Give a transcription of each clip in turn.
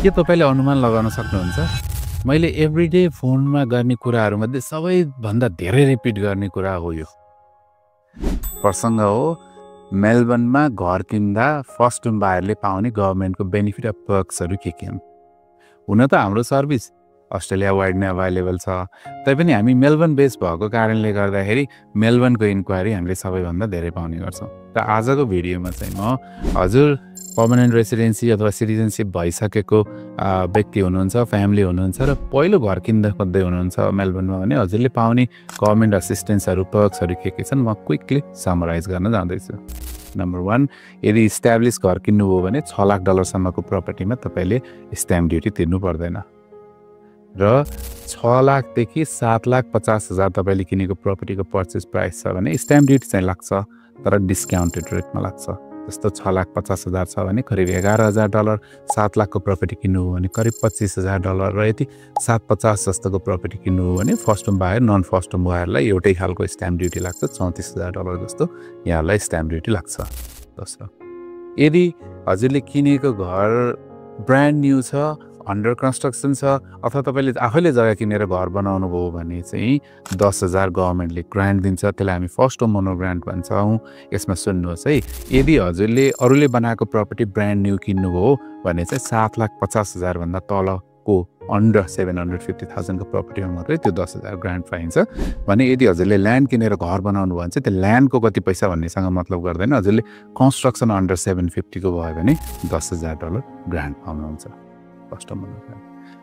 के तपाईले अनुमान लगाउन सक्नुहुन्छ मैले एभ्रीडे फोनमा गर्ने कुराहरुमध्ये सबैभन्दा धेरै रिपिट गर्ने कुरा हो यो प्रसंग हो मेलबर्नमा घर किन्दा फर्स्ट टाइम बायरले पाउने गभर्नमेन्टको बेनिफिट अफ पर्क्सहरु के हुन् हुन त हाम्रो सर्भिस अस्ट्रेलिया वाइड नै अवेलेबल छ तैपनि हामी मेलबर्न बेस भएको कारणले गर्दाखेरि मेलबर्नको इन्क्वायरी हामीले सबैभन्दा धेरै पाउने गर्छौं र आजको भिडियोमा चाहिँ म हजुर पर्मनेन्ट रेसिडेन्सी अथवा सिटिजनशिप भइसकेको व्यक्ति हुनुहुन्छ फ्यामिली हुनुहुन्छ र पहिलो घर किन्दा खोज्दै हुनुहुन्छ मेलबर्नमा भने हजुरले पाउने गभर्नमेन्ट असिस्टेन्सहरु पर्क्सहरु के छन् म क्विकली समराइज गर्न जाँदैछु नम्बर 1 यदि इस्टाब्लिश घर किन्नुभयो भने 6 लाख डलर सम्मको प्रपर्टीमा तपाईले स्ट्याम्प ड्युटी तिर्नु पर्दैन र 6 लाख देखि 7 लाख 50 हजार तपाईले किनेको प्रपर्टीको पर्चेज प्राइस छ भने स्ट्याम्प ड्युटी चाहिँ लाग्छ तर डिस्काउन्टेड रेटमा लाग्छ जस्तो 6 लाख 50 हजार छ भने करिब 11,000 डलर 7 लाखको प्रपर्टी किन्नु हो भने करिब 25,000 डलर र यदि 750 जस्तोको प्रपर्टी किन्नु हो भने first time buyer non first time बायरलाई एउटै खालको स्ट्याम्प ड्युटी लाग्छ 34,000 डलर जस्तो यहाँलाई स्ट्याम्प ड्युटी लाग्छ दोस्रो यदि हजुरले किनेको घर ब्रान्ड न्यू छ अन्डर कन्स्ट्रक्सन छ अथवा तपाईले आफैले जग्गा किनेर घर बनाउनु भयो भने चाहिँ 10,000 गभर्नमेन्टले ग्रान्ट दिन्छ त्यसलाई हामी फर्स्ट होम ओनर ग्रान्ट भन्छौं यसमा सुन्नुहोस् है यदि हजुरले अरूले बनाएको प्रपर्टी ब्रान्ड न्यू किन्नुभयो भने चाहिँ 7,50,000 भन्दा तलको अन्डर 750,000 को प्रपर्टीमा मात्रै त्यो 10,000 ग्रान्ट पाइन्छ भने यदि हजुरले ल्यान्ड किनेर घर बनाउनु भयो भने चाहिँ त्यो ल्यान्डको कति पैसा भन्नेसँग मतलब गर्दैन हजुरले कन्स्ट्रक्सन अन्डर 750 को भयो भने 10,000 डलर ग्रान्ट पाउनुहुन्छ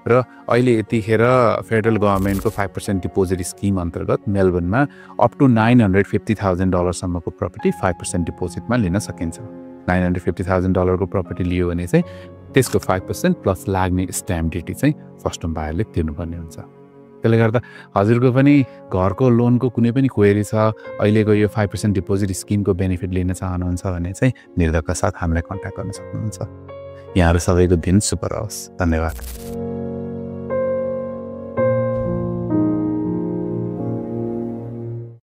र अहिले यतिखेर फेडरल गभर्नमेन्टको 5% डिपोजिट स्किम अन्तर्गत मेलबर्नमा अप टु 950,000 डलर सम्मको प्रपर्टी 5% डिपोजिटमा लिन सकिन्छ 950,000 डलरको प्रपर्टी लियो भने चाहिँ त्यसको 5% प्लस लाग्ने स्ट्याम्प ड्युटी चाहिँ फर्स्ट टाइम बायरले तिर्नुपर्ने हुन्छ त्यसले गर्दा हजुरको पनि घरको लोनको कुनै पनि क्वेरी छ अहिलेको यो 5% डिपोजिट स्किमको बेनिफिट लिन चाहनुहुन्छ भने चाहिँ निर्धक्क साथ हामीलाई कन्ट्याक्ट गर्न सक्नुहुन्छ यहाँहरु सबैको दिन सुपर होस् धन्यवाद